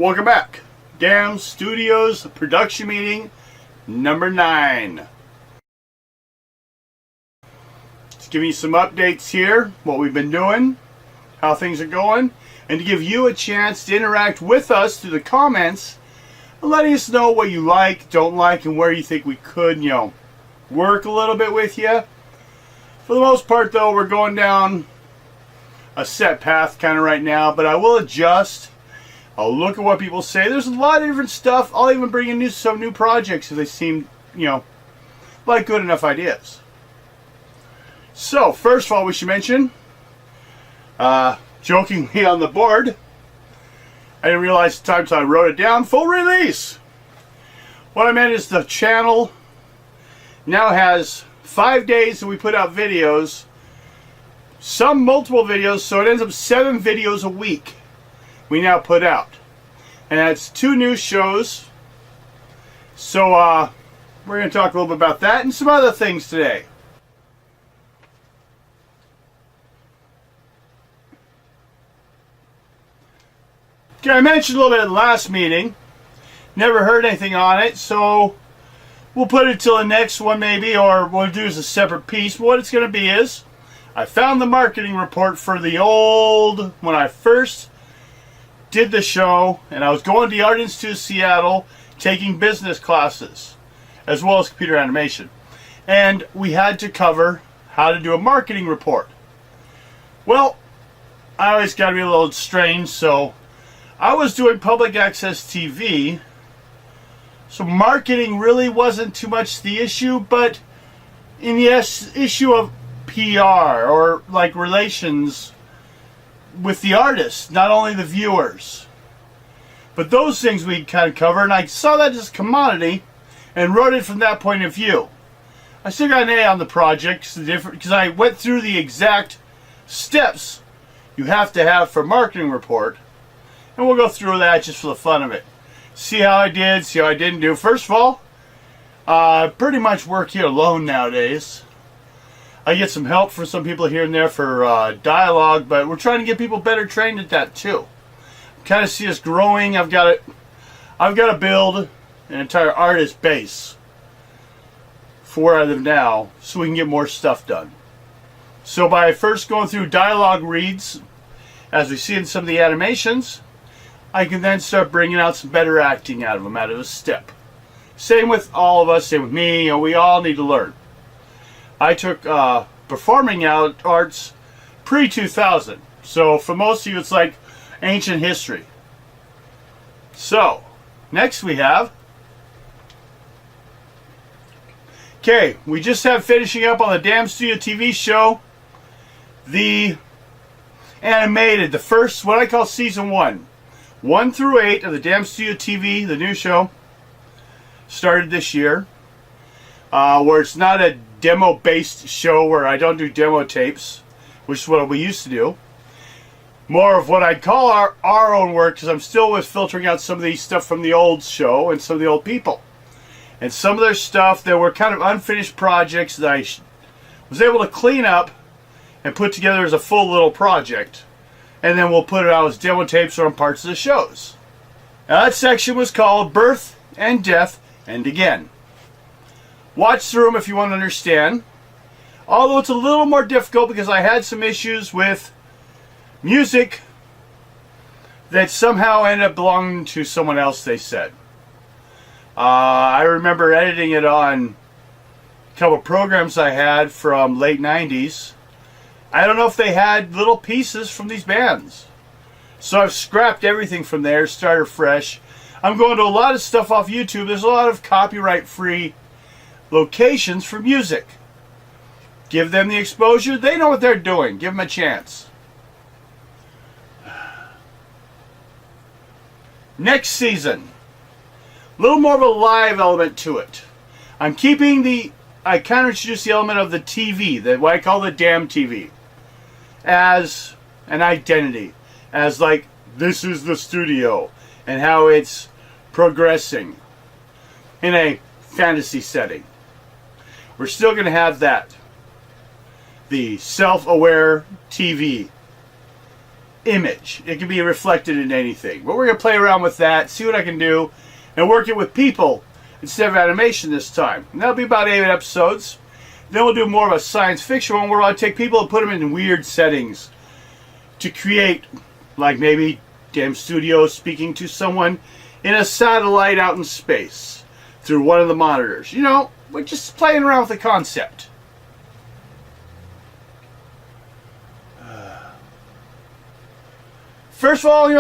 Welcome back. Damn Studios production meeting number 9. Just giving you some updates here, what we've been doing, how things are going, and to give you a chance to interact with us through the comments, and letting us know what you like, don't like, and where you think we could, work a little bit with you. For the most part, though, we're going down a set path kind of right now, but I will adjust. I'll look at what people say. There's a lot of different stuff. I'll even bring in some new projects if they seem, like good enough ideas. So, first of all, we should mention, jokingly on the board, I didn't realize the time, so I wrote it down, full release. What I meant is the channel now has 5 days that we put out videos, some multiple videos, so it ends up 7 videos a week we now put out. And that's 2 new shows. So we're going to talk a little bit about that and some other things today. Okay, I mentioned a little bit in the last meeting. Never heard anything on it, so we'll put it till the next one maybe, or we'll do as a separate piece. But what it's going to be is, I found the marketing report for the old, when I first did the show, and I was going to the Art Institute of Seattle taking business classes as well as computer animation, and we had to cover how to do a marketing report. Well, I always got to be a little strange, so I was doing public access TV, so marketing really wasn't too much the issue, but in the issue of PR or like relations with the artists, not only the viewers. But those things we kind of cover, and I saw that as a commodity and wrote it from that point of view. I still got an A on the project because I went through the exact steps you have to have for a marketing report, and we'll go through that just for the fun of it. See how I did, see how I didn't do. First of all, I pretty much work here alone nowadays. I get some help from some people here and there for dialogue, but we're trying to get people better trained at that too. Kind of see us growing. I've got to build an entire artist base for where I live now, so we can get more stuff done. So by first going through dialogue reads, as we see in some of the animations, I can then start bringing out some better acting out of them, out of a step. Same with all of us, same with me. We all need to learn. I took performing arts pre-2000. So for most of you, it's like ancient history. So, next we have... Okay, we just have finishing up on the Damn Studio TV show. The animated, the first, what I call season 1. 1 through 8 of the Damn Studio TV, the new show, started this year. Where it's not a demo-based show where I don't do demo tapes, which is what we used to do. More of what I'd call our own work, because I'm still filtering out some of the stuff from the old show and some of the old people. And some of their stuff that were kind of unfinished projects that I was able to clean up and put together as a full little project. And then we'll put it out as demo tapes or on parts of the shows. Now that section was called Birth and Death and Again. Watch through them if you want to understand. Although it's a little more difficult because I had some issues with music that somehow ended up belonging to someone else, they said. I remember editing it on a couple programs I had from late 90s. I don't know if they had little pieces from these bands. So I've scrapped everything from there, started fresh. I'm going to a lot of stuff off YouTube. There's a lot of copyright-free locations for music. Give them the exposure. They know what they're doing. Give them a chance. Next season, a little more of a live element to it. I'm keeping I kind of introduced the element of the TV, what I call the damn TV, as an identity. As like, this is the studio, and how it's progressing in a fantasy setting. We're still going to have that. The self-aware TV image. It can be reflected in anything. But we're going to play around with that, see what I can do, and work it with people instead of animation this time. And that'll be about 8 episodes. Then we'll do more of a science fiction one where I'll take people and put them in weird settings to create, like maybe Damn Studios speaking to someone in a satellite out in space through one of the monitors. You know, we're just playing around with the concept. First of all,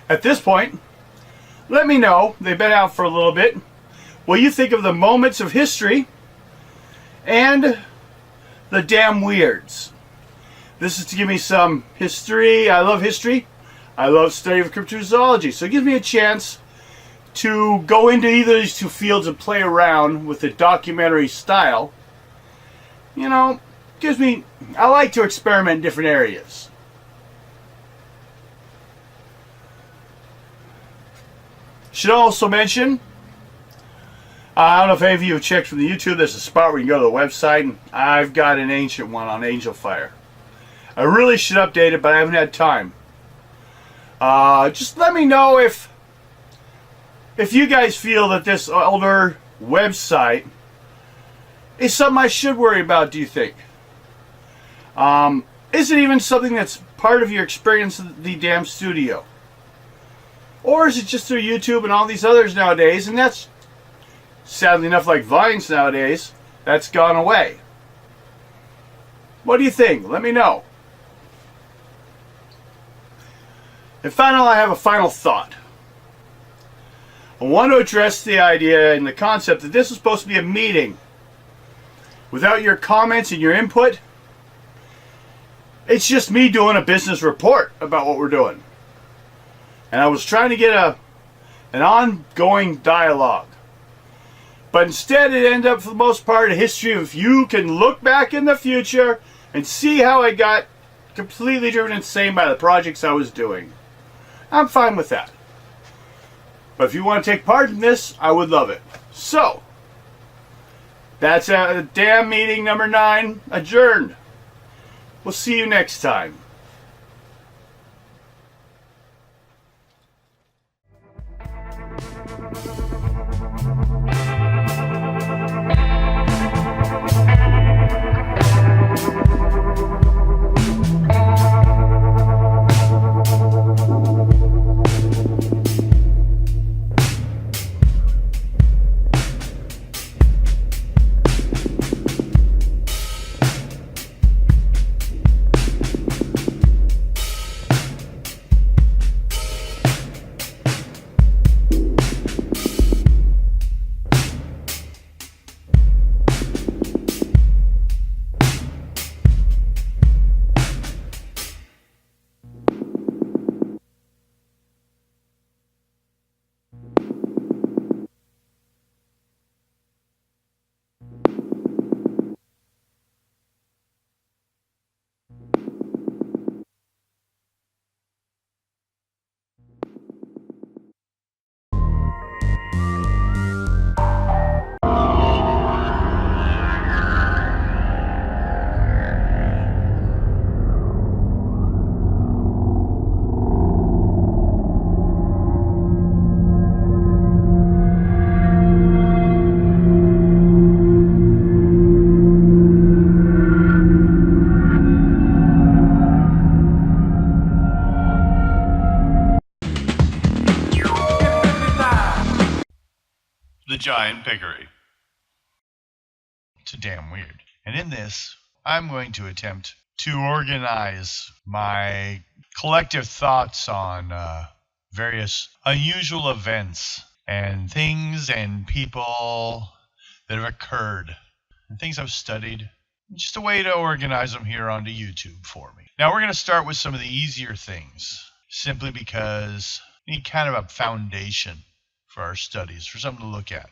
at this point, let me know, they've been out for a little bit, what you think of the moments of history and the damn weirds. This is to give me some history. I love history. I love study of cryptozoology. So it gives me a chance to go into either of these two fields and play around with the documentary style. You know, I like to experiment in different areas. Should also mention, I don't know if any of you have checked from the YouTube, there's a spot where you can go to the website, and I've got an ancient one on Angel Fire. I really should update it, but I haven't had time. Just let me know if you guys feel that this older website is something I should worry about, do you think? Is it even something that's part of your experience at the damn studio? Or is it just through YouTube and all these others nowadays, and that's, sadly enough, like Vines nowadays, that's gone away? What do you think? Let me know. And finally, I have a final thought. I want to address the idea and the concept that this is supposed to be a meeting. Without your comments and your input, it's just me doing a business report about what we're doing. And I was trying to get an ongoing dialogue. But instead it ended up, for the most part, a history of you can look back in the future and see how I got completely driven insane by the projects I was doing. I'm fine with that. But if you want to take part in this, I would love it. So, that's a damn meeting number 9 adjourned. We'll see you next time. The Giant Piggery. It's damn weird. And in this, I'm going to attempt to organize my collective thoughts on various unusual events and things and people that have occurred and things I've studied. Just a way to organize them here onto YouTube for me. Now we're going to start with some of the easier things, simply because we need kind of a foundation for our studies, for something to look at.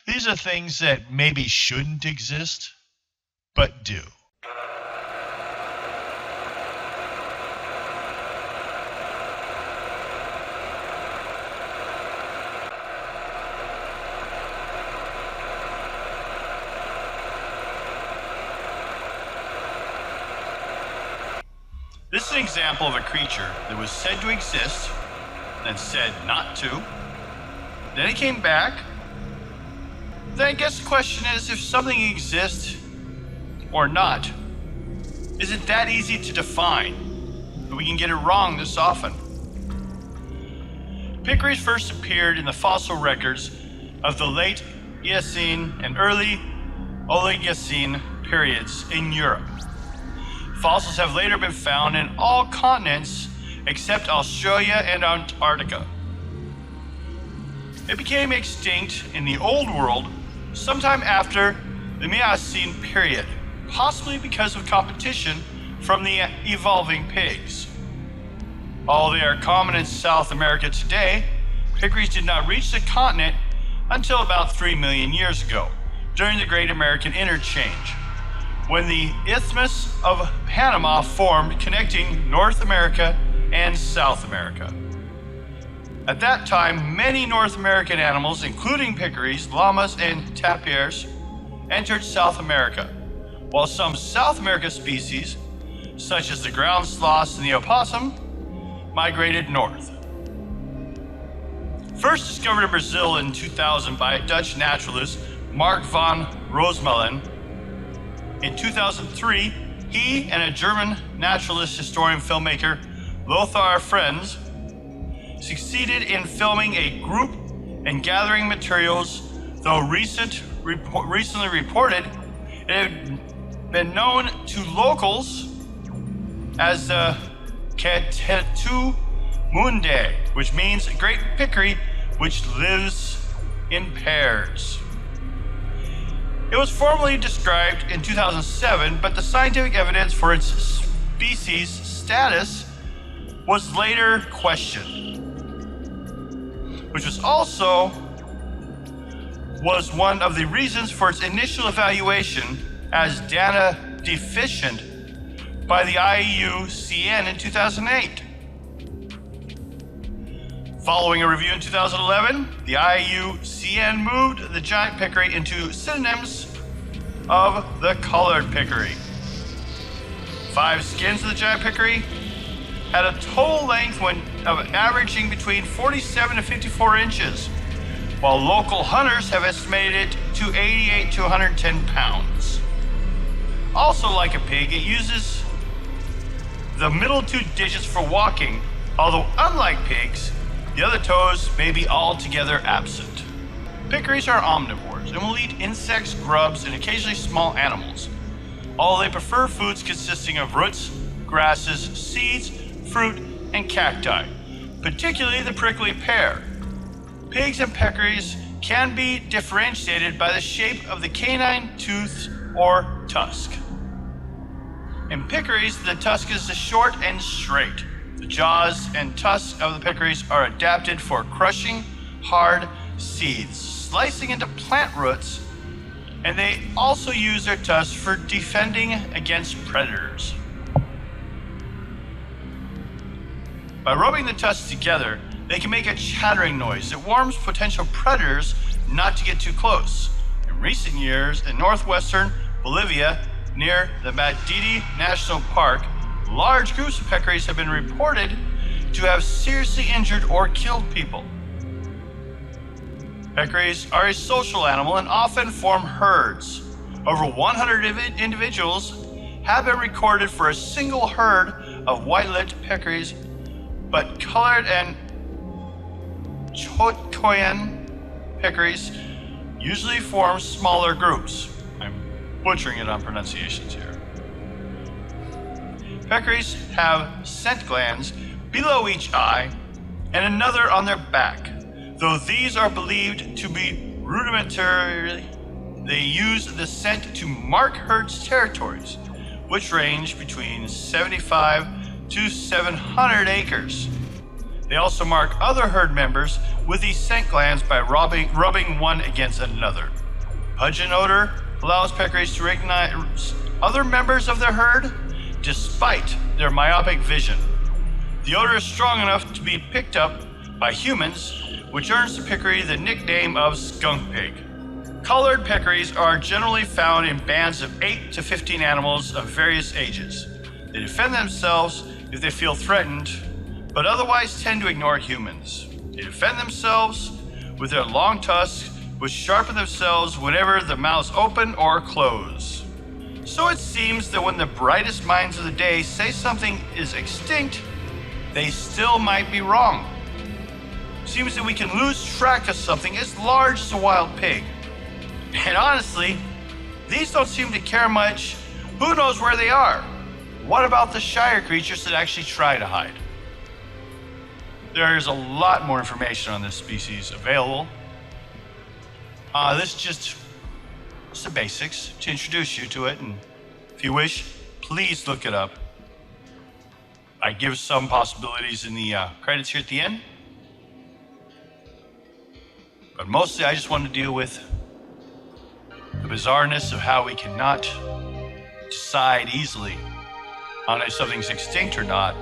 These are things that maybe shouldn't exist, but do. This an example of a creature that was said to exist, then said not to. Then it came back. Then I guess the question is, if something exists or not, is it that easy to define that we can get it wrong this often? Piccaries first appeared in the fossil records of the late Eocene and early Oligocene periods in Europe. Fossils have later been found in all continents except Australia and Antarctica. It became extinct in the Old World sometime after the Miocene period, possibly because of competition from the evolving pigs. Although they are common in South America today, piccaries did not reach the continent until about 3 million years ago, during the Great American Interchange, when the Isthmus of Panama formed, connecting North America and South America. At that time, many North American animals, including piccaries, llamas, and tapirs, entered South America, while some South America species, such as the ground sloths and the opossum, migrated north. First discovered in Brazil in 2000 by Dutch naturalist Mark van Roosmalen. In 2003, he and a German naturalist, historian, filmmaker, Lothar Frenz, succeeded in filming a group and gathering materials, though recently reported it had been known to locals as the Catetu Mundi, which means a great peccary which lives in pairs. It was formally described in 2007, but the scientific evidence for its species status was later questioned, which was one of the reasons for its initial evaluation as data deficient by the IUCN in 2008. Following a review in 2011, the IUCN moved the giant peccary into synonyms of the collared peccary. 5 skins of the giant peccary had a total length of averaging between 47 to 54 inches, while local hunters have estimated it to 88 to 110 pounds. Also, like a pig, it uses the middle 2 digits for walking, although unlike pigs, the other toes may be altogether absent. Peccaries are omnivores and will eat insects, grubs, and occasionally small animals, although they prefer foods consisting of roots, grasses, seeds, fruit, and cacti, particularly the prickly pear. Pigs and peccaries can be differentiated by the shape of the canine tooth or tusk. In peccaries, the tusk is short and straight. The jaws and tusks of the peccaries are adapted for crushing hard seeds, slicing into plant roots, and they also use their tusks for defending against predators. By rubbing the tusks together, they can make a chattering noise that warns potential predators not to get too close. In recent years, in northwestern Bolivia, near the Madidi National Park, large groups of peccaries have been reported to have seriously injured or killed people. Peccaries are a social animal and often form herds. Over 100 individuals have been recorded for a single herd of white-lipped peccaries, but colored and Chotkoyan peccaries usually form smaller groups. I'm butchering it on pronunciations here. Peccaries have scent glands below each eye and another on their back. Though these are believed to be rudimentary, they use the scent to mark herds' territories, which range between 75 to 700 acres. They also mark other herd members with these scent glands by rubbing one against another. Pungent odor allows peccaries to recognize other members of their herd despite their myopic vision. The odor is strong enough to be picked up by humans, which earns the peccary the nickname of skunk pig. Collared peccaries are generally found in bands of 8 to 15 animals of various ages. They defend themselves if they feel threatened, but otherwise tend to ignore humans. They defend themselves with their long tusks, which sharpen themselves whenever their mouths open or close. So it seems that when the brightest minds of the day say something is extinct, they still might be wrong. Seems that we can lose track of something as large as a wild pig. And honestly, these don't seem to care much. Who knows where they are? What about the shyer creatures that actually try to hide? There's a lot more information on this species available. This is just the basics to introduce you to it, and if you wish, please look it up. I give some possibilities in the credits here at the end, but mostly I just want to deal with the bizarreness of how we cannot decide easily on if something's extinct or not,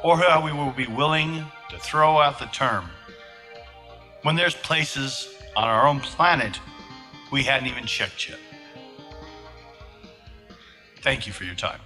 or how we will be willing to throw out the term when there's places on our own planet we hadn't even checked yet. Thank you for your time.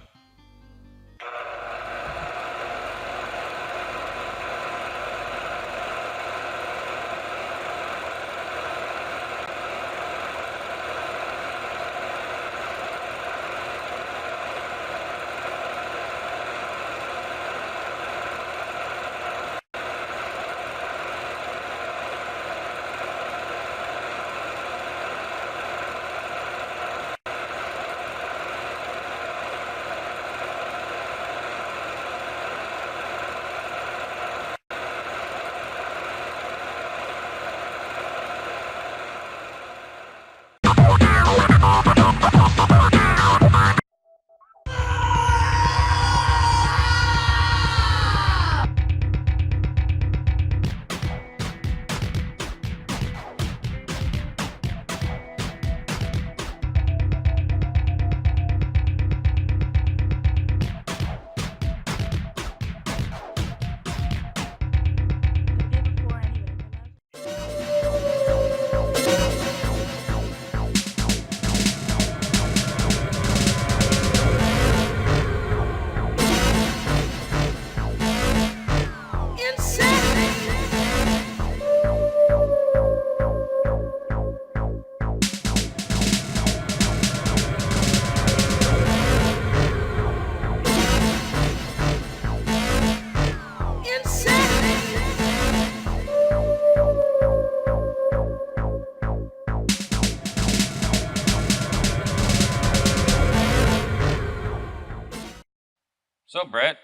So, Brett,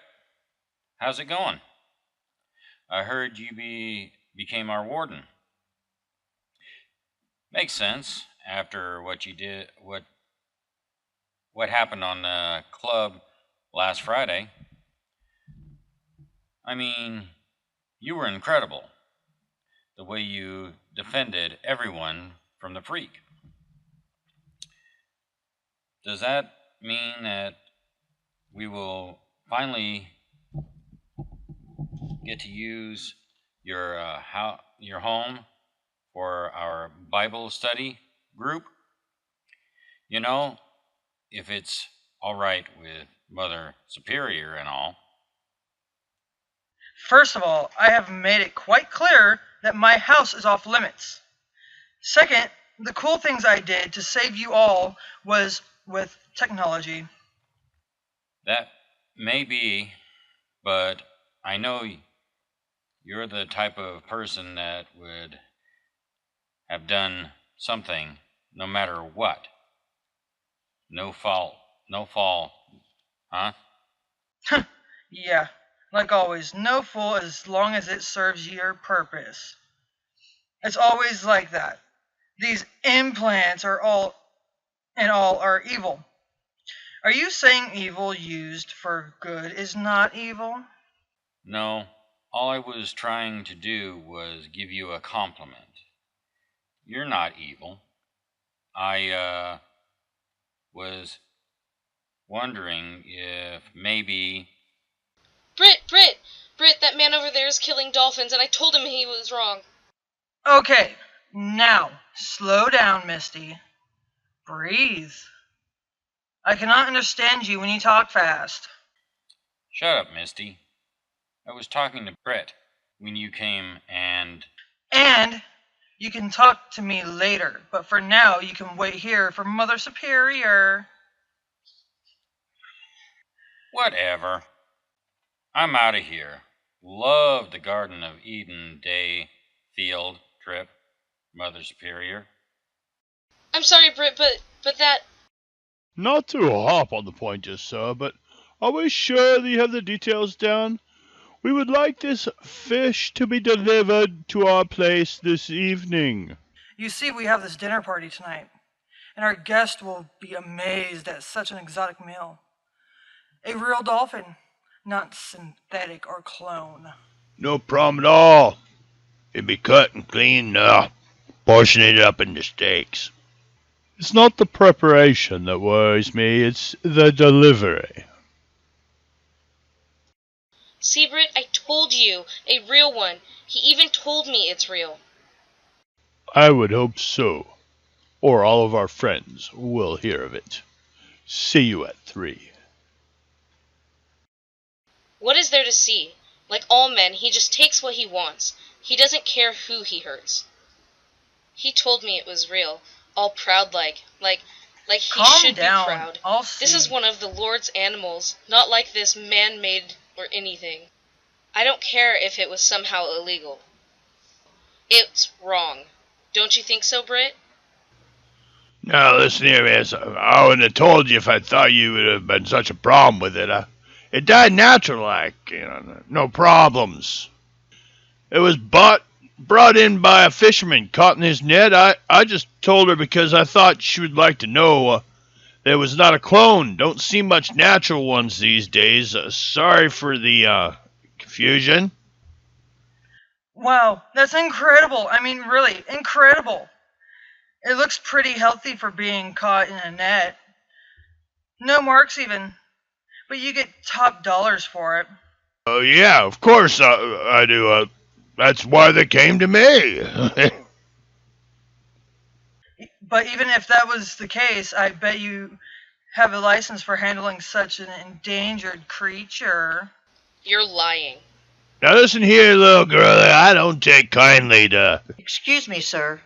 how's it going? I heard you became our warden. Makes sense after what you did, what happened on the club last Friday. I mean, you were incredible. The way you defended everyone from the freak. Does that mean that we will finally get to use your home for our Bible study group? You know, if it's all right with Mother Superior and all. First of all, I have made it quite clear that my house is off limits. Second, the cool things I did to save you all was with technology. That may be, but I know you're the type of person that would have done something no matter what. No fall, huh? Yeah, like always, no fool as long as it serves your purpose. It's always like that. These implants are all are evil. Are you saying evil used for good is not evil? No, all I was trying to do was give you a compliment. You're not evil. I was wondering if maybe... Britt, that man over there is killing dolphins, and I told him he was wrong. Okay, now, slow down, Misty. Breathe. I cannot understand you when you talk fast. Shut up, Misty. I was talking to Brett when you came and... And you can talk to me later, but for now you can wait here for Mother Superior. Whatever. I'm out of here. Love the Garden of Eden day field trip, Mother Superior. I'm sorry, Britt, but that... Not to hop on the point just so, but are we sure that you have the details down? We would like this fish to be delivered to our place this evening. You see, we have this dinner party tonight, and our guest will be amazed at such an exotic meal. A real dolphin, not synthetic or clone. No problem at all. It'd be cut and clean, portioned up into steaks. It's not the preparation that worries me, it's the delivery. See, Britt, I told you. A real one. He even told me it's real. I would hope so. Or all of our friends will hear of it. See you at 3. What is there to see? Like all men, he just takes what he wants. He doesn't care who he hurts. He told me it was real, all proud like he Calm should down. be proud. I'll see. This is one of the Lord's animals, not like this man-made or anything. I don't care if it was somehow illegal. It's wrong. Don't you think so, Britt? Now, listen here, miss. I wouldn't have told you if I thought you would have been such a problem with it. It died natural like, no problems. It was brought in by a fisherman caught in his net. I just told her because I thought she would like to know that it was not a clone. Don't see much natural ones these days. Sorry for the confusion. Wow, that's incredible. I mean, really, incredible. It looks pretty healthy for being caught in a net. No marks even. But you get top dollars for it. Oh, yeah, of course I do. That's why they came to me. But even if that was the case, I bet you have a license for handling such an endangered creature. You're lying. Now listen here, little girl. I don't take kindly to... Excuse me, sir,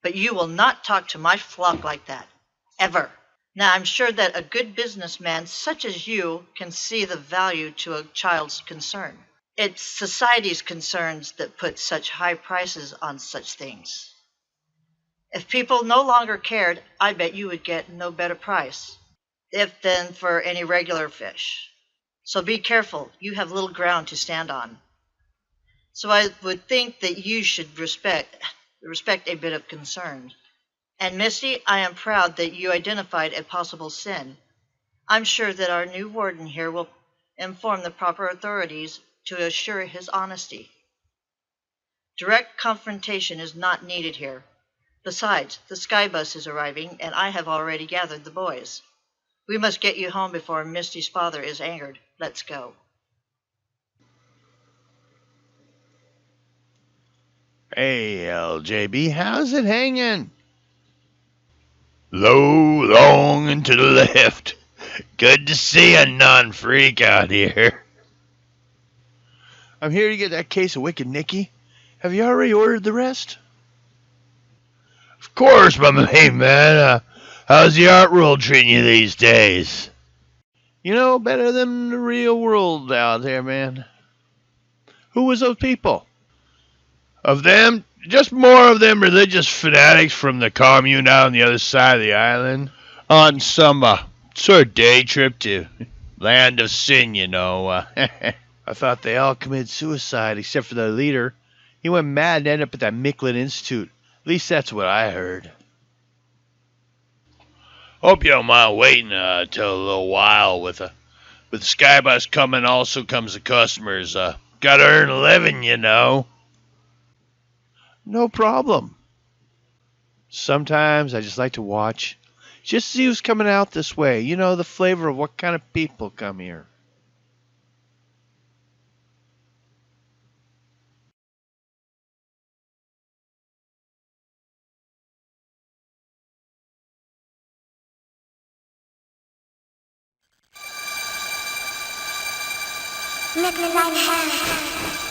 but you will not talk to my flock like that. Ever. Now, I'm sure that a good businessman such as you can see the value to a child's concern. It's society's concerns that put such high prices on such things. If people no longer cared, I bet you would get no better price, if then for any regular fish. So be careful, you have little ground to stand on. So I would think that you should respect a bit of concern. And Misty, I am proud that you identified a possible sin. I'm sure that our new warden here will inform the proper authorities to assure his honesty. Direct confrontation is not needed here. Besides, the Skybus is arriving, and I have already gathered the boys. We must get you home before Misty's father is angered. Let's go. Hey, LJB, how's it hanging? Low, long, and to the left. Good to see a non-freak out here. I'm here to get that case of Wicked Nicky. Have you already ordered the rest? Of course, my main man. How's the art world treating you these days? You know, better than the real world out there, man. Who was those people? Of them? Just more of them religious fanatics from the commune out on the other side of the island. On some sort of day trip to Land of Sin, you know. I thought they all committed suicide except for their leader. He went mad and ended up at that Micklin Institute. At least that's what I heard. Hope you don't mind waiting till a little while. With the Skybus coming also comes the customers. Gotta earn a living, you know. No problem. Sometimes I just like to watch. Just see who's coming out this way. You know, the flavor of what kind of people come here. mit mir deine Hand.